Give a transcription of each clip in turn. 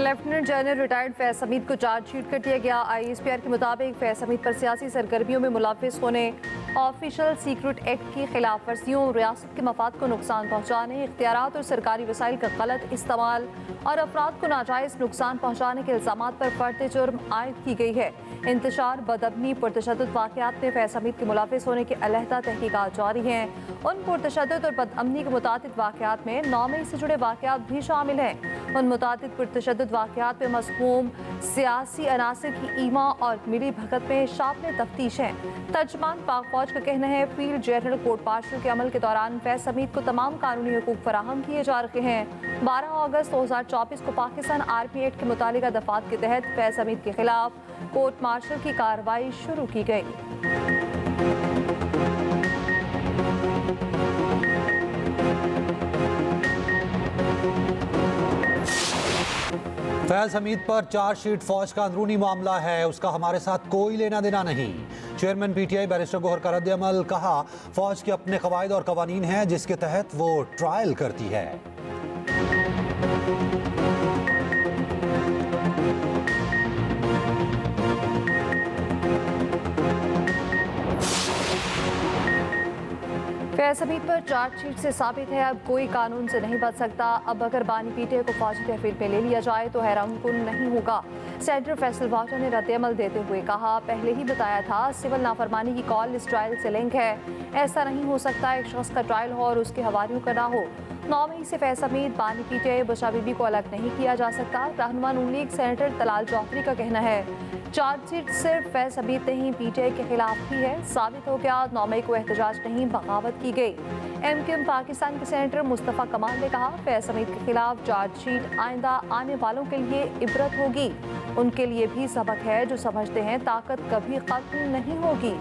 Lieutenant general retired Faiz Hamid को chargesheet कर दिया गया। ISPR के मुताबिक फैज हमीद पर सियासी सरगर्मियों में मुलव्विस होने, ऑफिशियल सीक्रेट एक्ट की खिलाफ वर्जियों, रियासत के मफाद को नुकसान पहुँचाने, इख्तियारात और सरकारी वसाइल का गलत इस्तेमाल और अफराद को नाजायज़ नुकसान पहुँचाने के इल्ज़ामात पर फर्द जुर्म आयद की गई है। इंतशार, बदअमनी, पुरतशद्दुद वाक़यात में फैज हमीद के मुलव्विस होने की अलहदा तहकीकात जारी हैं। उन पुरतशद्दुद और बदअमनी के मुतादिद वाक़यात में 9 मई से जुड़े वाक़यात भी शामिल हैं। उन मुतादिद पुरतशद्दुद वाक़यात में मज़मूम सियासी अनासिर की ईमा और मिली भगत में शामिल तफ्तीश हैं। तर्जमान पाक फौज का कहना है फील्ड जनरल कोर्ट मार्शल के अमल के दौरान फैज हमीद को तमाम कानूनी हुकूक फराहम किए जा रहे हैं। 12 अगस्त 2024 को पाकिस्तान आर्मी एक्ट के मुतालिका दफात के तहत फैज हमीद के खिलाफ कोर्ट मार्शल की कार्रवाई शुरू की गई। फैज हमीद पर चार्जशीट फौज का अंदरूनी मामला है, उसका हमारे साथ कोई लेना देना नहीं। चेयरमैन PTI बैरिस्टर गौहर का रद्द-ए-अमल, कहा फौज के अपने कवायद और कवानीन हैं जिसके तहत वो ट्रायल करती है। फैज हमीद पर चार्जशीट से साबित है अब कोई कानून से नहीं बच सकता। अब अगर बानी PTI को फौजी तहफील में ले लिया जाए तो हैरानकुन नहीं होगा। सेनेटर फैसल वाटर ने रद्द-ए-अमल देते हुए कहा, पहले ही बताया था सिविल नाफरमानी की कॉल इस ट्रायल से लिंक है। ऐसा नहीं हो सकता एक शख्स का ट्रायल हो और उसके हवारियों का ना हो। 9 मई से फैज हमीद, बानी PTI, बुशरा बीबी को अलग नहीं किया जा सकता। रहनुमा नून लीग सेनेटर तलाल चौधरी का कहना है चार्जशीट सिर्फ फैज हमीद नहीं PTI के खिलाफ ही है। साबित हो गया 9 मई को एहतजाज नहीं बगावत की गई। MQM पाकिस्तान के सेनेटर मुस्तफ़ा कमाल ने कहा फैज हमीद के खिलाफ चार्जशीट आइंदा आने वालों के लिए इबरत होगी। उनके लिए भी सबक है जो समझते हैं ताकत कभी खत्म नहीं होगी।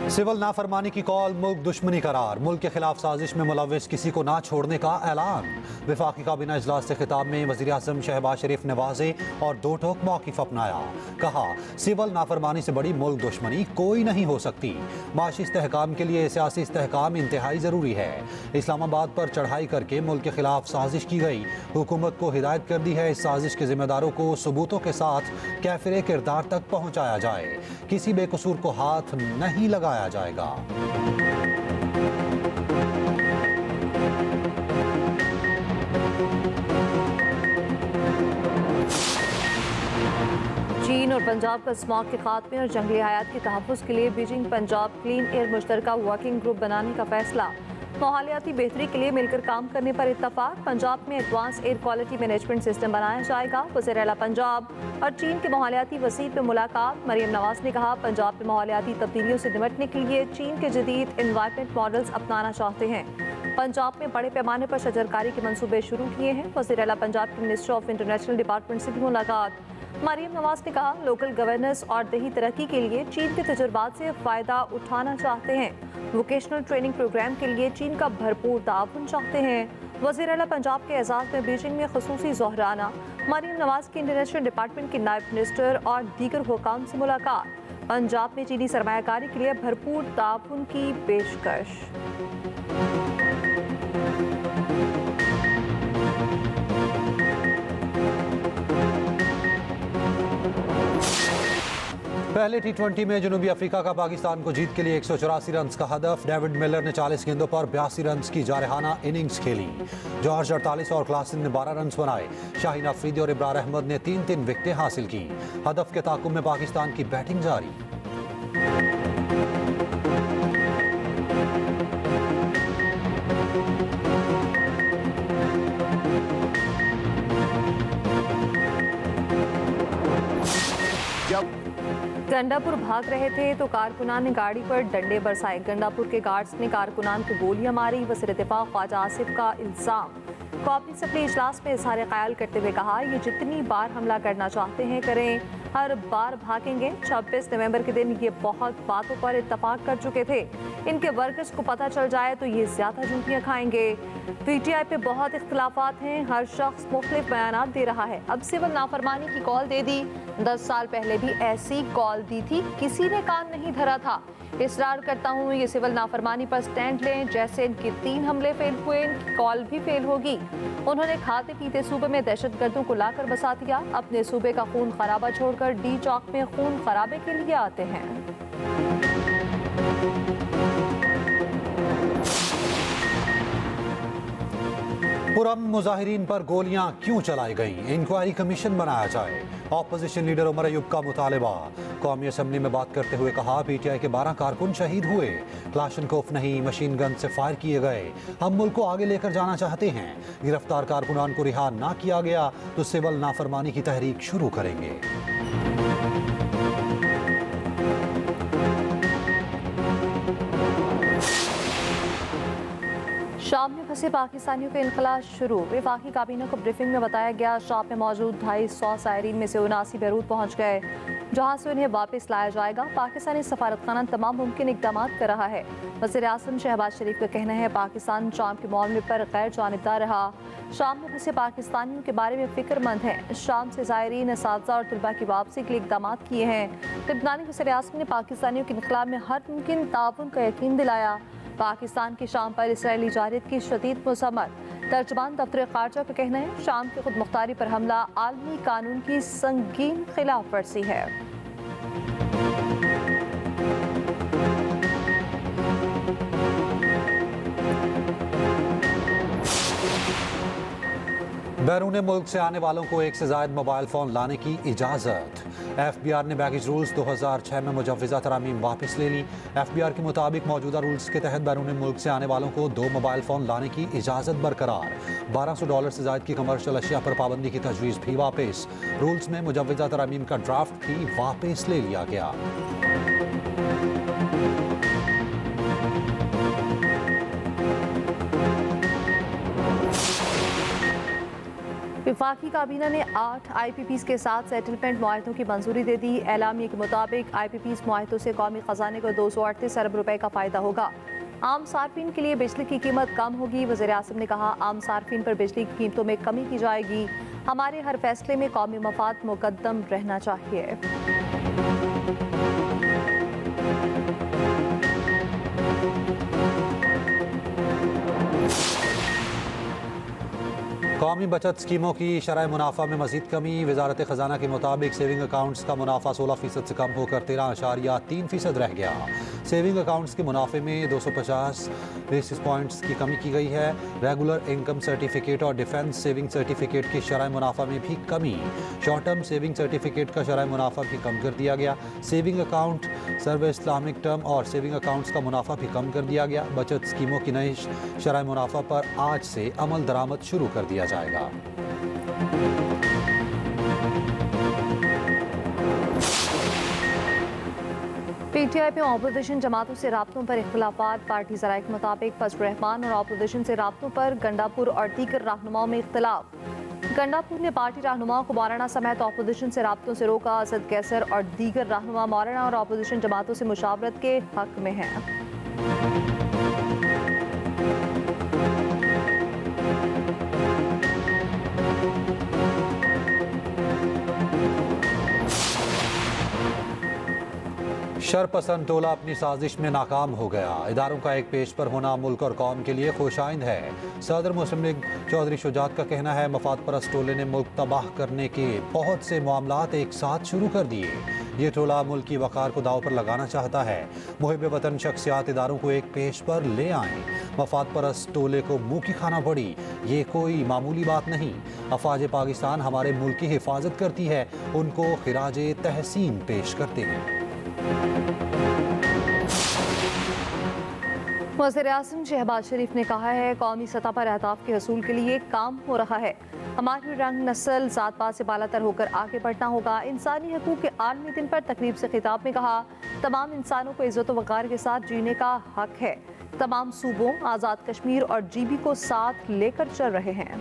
सिविल नाफरमानी की कॉल मुल्क दुश्मनी करार, मुल्क के खिलाफ साजिश में मुलव्विस किसी को ना छोड़ने का ऐलान। वफाकी काबीना इजलास से खिताब में वज़ीर आज़म शहबाज शरीफ ने वाज़े और दो टोक मौक़िफ़ अपनाया। कहा सिविल नाफरमानी से बड़ी मुल्क दुश्मनी कोई नहीं हो सकती। माशी इस्तेहकाम के लिए सियासी इस्तेहकाम इंतहाई ज़रूरी है। इस्लामाबाद पर चढ़ाई करके मुल्क के खिलाफ साजिश की गई। हुकूमत को हिदायत कर दी है इस साजिश के जिम्मेदारों को सबूतों के साथ कैफिर किरदार तक पहुँचाया जाए। किसी बेकसूर को हाथ नहीं लगाया जाएगा। चीन और पंजाब का स्मॉग के खात्मे और जंगली हयात के तहफ़्फ़ुज़ के लिए बीजिंग पंजाब क्लीन एयर मुश्तरका वर्किंग ग्रुप बनाने का फैसला। माहौलियाती बेहतरी के लिए मिलकर काम करने पर इत्तफाक। पंजाब में advance air quality management system बनाया जाएगा। वज़ीर आला पंजाब और चीन के माहौलियाती वज़ीर में मुलाकात। मरियम नवाज ने कहा पंजाब में माहौलियाती तब्दीलियों से निपटने के लिए चीन के जदीद एनवायरनमेंट मॉडल्स अपनाना चाहते हैं। पंजाब में बड़े पैमाने पर शजरकारी के मंसूबे शुरू किए हैं। वज़ीर आला पंजाब के मिनिस्टर ऑफ इंटरनेशनल डिपार्टमेंट से भी मुलाकात। मरियम नवाज ने कहा लोकल गवर्नेंस और देही तरक्की के लिए चीन के तजुर्बात से फ़ायदा उठाना चाहते हैं। वोकेशनल ट्रेनिंग प्रोग्राम के लिए चीन का भरपूर ताउन चाहते हैं। वज़ीर आला पंजाब के एजाज़ में बीजिंग में ख़ुसूसी ज़ोहराना। मरियम नवाज की इंटरनेशनल डिपार्टमेंट के नायब मिनिस्टर और दीगर हुकाम से मुलाकात। पंजाब में चीनी सरमायाकारी के लिए भरपूर ताउन की पेशकश। पहले T20 में जनूबी अफ्रीका का पाकिस्तान को जीत के लिए 184 रन का हदफ। डेविड मिलर ने 40 गेंदों पर 82 रन की जारहाना इनिंग्स खेली। जॉर्ज 48 और क्लासन ने 12 रन बनाए। शाहीन अफरीदी और इब्रार अहमद ने 3-3 विकेटें हासिल की। हदफ के ताकुब में पाकिस्तान की बैटिंग जारी। गंडापुर भाग रहे थे तो कारकुनान ने गाड़ी पर डंडे बरसाए। गंडापुर के गार्ड्स ने कारकुनान को गोलियां मारी। वज़ीर दिफा ख्वाजा आसिफ का इल्ज़ाम। कौमी असम्बली इजलास में इज़हार ख्याल करते हुए कहा ये जितनी बार हमला करना चाहते हैं करें। हर बार भागेंगे। 26 नवंबर के दिन ये बहुत बातों पर इत्तफाक कर चुके थे। इनके वर्कर्स को पता चल जाए तो ये ज्यादा जूतियां खाएंगे। पीटीआई पे बहुत इख्तिलाफात हैं, हर शख्स मुख्तलिफ बयानात दे रहा है। अब सिविल नाफरमानी की कॉल दे दी, 10 साल पहले भी ऐसी कॉल दी थी, किसी ने कान नहीं धरा था। इसरार करता हूँ ये सिविल नाफरमानी पर स्टैंड लें। जैसे इनके 3 हमले फेल हुए, इनकी कॉल भी फेल होगी। उन्होंने खाते पीते सूबे में दहशतगर्दों को लाकर बसा दिया। अपने सूबे का खून खराबा छोड़कर डी चौक में खून खराबे के लिए आते हैं। पुरअमन मुजाहिरीन पर गोलियां क्यों चलाई गईं? इंक्वायरी कमीशन बनाया जाए। ऑपोजिशन लीडर उमर अयूब का मुतालबा। कौमी असम्बली में बात करते हुए कहा, पीटीआई के 12 कारकुन शहीद हुए, क्लाशनकोफ नहीं मशीन गन से फायर किए गए। हम मुल्क को आगे लेकर जाना चाहते हैं। गिरफ्तार कारकुनान को रिहा ना किया गया तो सिविल नाफरमानी की तहरीक शुरू करेंगे। शाम में फंसे पाकिस्तानियों का इनखला शुरू। वफाकी काबीना को ब्रीफिंग में बताया गया, शाम में मौजूद 250 सायरीन में से 79 बैरूत पहुंच गए, जहां से उन्हें वापस लाया जाएगा। पाकिस्तानी सफारतखाना तमाम मुमकिन इकदाम कर रहा है। वज़ीर आज़म शहबाज शरीफ का कहना है, पाकिस्तान शाम के मामले पर गैर जानिबदार रहा। शाम में फंसे पाकिस्तानियों के बारे में फिक्रमंद है। शाम से ज़ायरीन, असातिज़ा और तलबा की वापसी के लिए इकदाम किए हैं। लेबनानी वज़ीर आज़म ने पाकिस्तानियों के इनकलाब में हर मुमकिन ताउन का यकीन दिलाया। पाकिस्तान की शाम पर इसराइली जारियत की शदीद मज़म्मत। तर्जुमान दफ्तर खारजा का कहना है, शाम की खुद मुख्तारी पर हमला आलमी कानून की संगीन खिलाफ वर्जी है। बैरून मुल्क से आने वालों को 1 से ज़ायद मोबाइल फ़ोन लाने की इजाज़त। FBR ने बैगेज रूल्स 2006 में मुजव्वज़ा तरामीम वापस ले ली। FBR के मुताबिक मौजूदा रूल्स के तहत बैरून मुल्क से आने वालों को 2 मोबाइल फ़ोन लाने की इजाज़त बरकरार। $1200 से ज़ायद की कमर्शियल अशिया पर पाबंदी की तजवीज़ भी वापस। रूल्स में मुजव्वज़ा तरामीम का ड्राफ्ट भी वापस ले लिया गया। वफाकी काबीना ने 8 IPPs के साथ सेटलमेंट मुआहदों की मंजूरी दे दी। एलामिया के मुताबिक IPPs मुआहदों से कौमी खजाने को 238 अरब रुपए का फ़ायदा होगा। आम सार्फिन के लिए बिजली की कीमत कम होगी। वज़ीर आज़म ने कहा, आम सार्फिन पर बिजली की कीमतों में कमी की जाएगी। हमारे हर फैसले में कौमी मफाद मुकद्दम रहना चाहिए। कौमी बचत स्कीमों की शरह मुनाफा में मजीद कमी। वजारत खजाना के मुताबिक सेविंग अकाउंट्स का मुनाफा 16% से कम होकर 13.3% रह गया। सेविंग अकाउंट्स के मुनाफे में 250 बेसिस पॉइंट्स की कमी की गई है। रेगुलर इनकम सर्टिफिकेट और डिफेंस सेविंग सर्टिफिकेट की शरह मुनाफा में भी कमी। शॉर्ट टर्म सेविंग सर्टिफिकेट का शरह मुनाफा भी कम कर दिया गया। सेविंग अकाउंट सर्व इस्लामिक टर्म और सेविंग अकाउंट्स का मुनाफा भी कम कर दिया गया। बचत स्कीमों की नई शरह मुनाफा पर आज से अमल दरामद शुरू कर दिया जाएगा। पीटीआई में ऑपोजिशन जमातों से राब्तों पर इख्तिलाफात। पार्टी ज़राए के मुताबिक फजल रहमान और ऑपोजिशन से राब्तों पर गंडापुर और दीगर रहनुमाओं में इख्तिलाफ। गंडापुर ने पार्टी रहनुमाओं को मौलाना समेत ऑपोजिशन से राब्तों से रोका। असद कैसर और दीगर रहनुमा मौलाना और ऑपोजिशन जमातों से मुशावरत के हक में हैं। शरपसंद टोला अपनी साजिश में नाकाम हो गया। इदारों का एक पेज पर होना मुल्क और कौम के लिए खुशाइंद है। सदर मुस्लिम लीग चौधरी शुजात का कहना है, मफाद परस्त टोले ने मुल्क तबाह करने के बहुत से मामलात एक साथ शुरू कर दिए। ये टोला मुल्क की वकार को दाव पर लगाना चाहता है। मुहिब वतन शख्सियात इदारों को एक पेज पर ले आएँ। मफाद परस्त टोले को मुँह की खाना पड़ी, ये कोई मामूली बात नहीं। अफवाज पाकिस्तान हमारे मुल्क की हिफाजत करती है, उनको खिराज तहसीन पेश करते हैं। वज़ीर आज़म शहबाज शरीफ ने कहा है, कौमी सतह पर अहदाफ के हसूल के लिए काम हो रहा है। हमारी रंग, नस्ल, ज़ात पात से बालातर होकर आगे बढ़ना होगा। इंसानी हकूक़ के आलमी दिन पर तकरीब से खिताब में कहा, तमाम इंसानों को इज़्ज़त व वक़ार के साथ जीने का हक है। तमाम सूबों, आज़ाद कश्मीर और GB को साथ लेकर चल रहे हैं।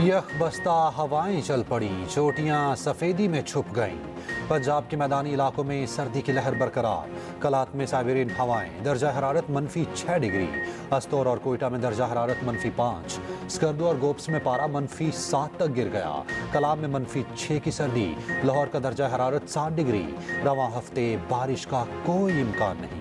यख बस्ता हवाएं चल पड़ी, चोटियां सफेदी में छुप गईं। पंजाब के मैदानी इलाकों में सर्दी की लहर बरकरार। कलात में साइबेरियन हवाएं, दर्जा हरारत -6 डिग्री। अस्तौर और कोयटा में दर्जा हरारत -5। स्कर्दू और गोप्स में पारा -7 तक गिर गया। कलाम में -6 की सर्दी। लाहौर का दर्जा हरारत 7 डिग्री। रवां हफ्ते बारिश का कोई इम्कान नहीं।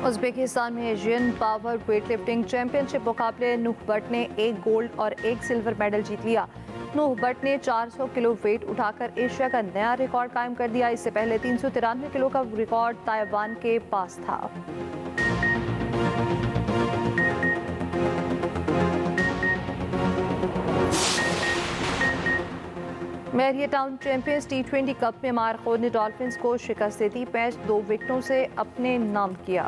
उज़्बेकिस्तान में Asian power weight lifting championship मुकाबले नूह भट्ट ने 1 गोल्ड और 1 सिल्वर मेडल जीत लिया। नूह भट्ट ने 400 किलो वेट उठाकर एशिया का नया रिकॉर्ड कायम कर दिया। इससे पहले 393 किलो का रिकॉर्ड ताइवान के पास था। मेरिया टाउन चैंपियंस T20 कप में मार्को ने डॉल्फिन्स को शिकस्त देती। मैच 2 विकेटों से अपने नाम किया।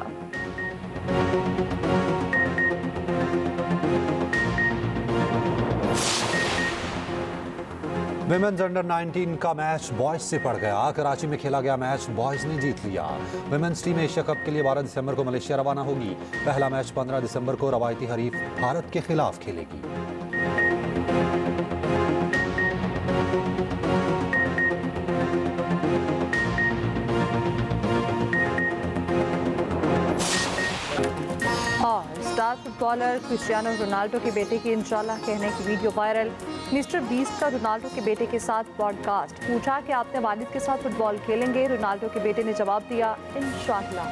विमेन्स अंडर 19 का मैच बॉयज से पड़ गया। कराची में खेला गया मैच बॉयज ने जीत लिया। विमेन्स टीम एशिया कप के लिए 12 दिसंबर को मलेशिया रवाना होगी। पहला मैच 15 दिसंबर को रवायती हरीफ भारत के खिलाफ खेलेगी। स्टार फुटबॉलर क्रिस्टियानो रोनाल्डो के बेटे की इंशाल्लाह कहने की वीडियो वायरल। मिस्टर बीस्ट का रोनाल्डो के बेटे के साथ पॉडकास्ट। पूछा कि आपने वालिद के साथ फुटबॉल खेलेंगे? रोनाल्डो के बेटे ने जवाब दिया, इंशाल्लाह।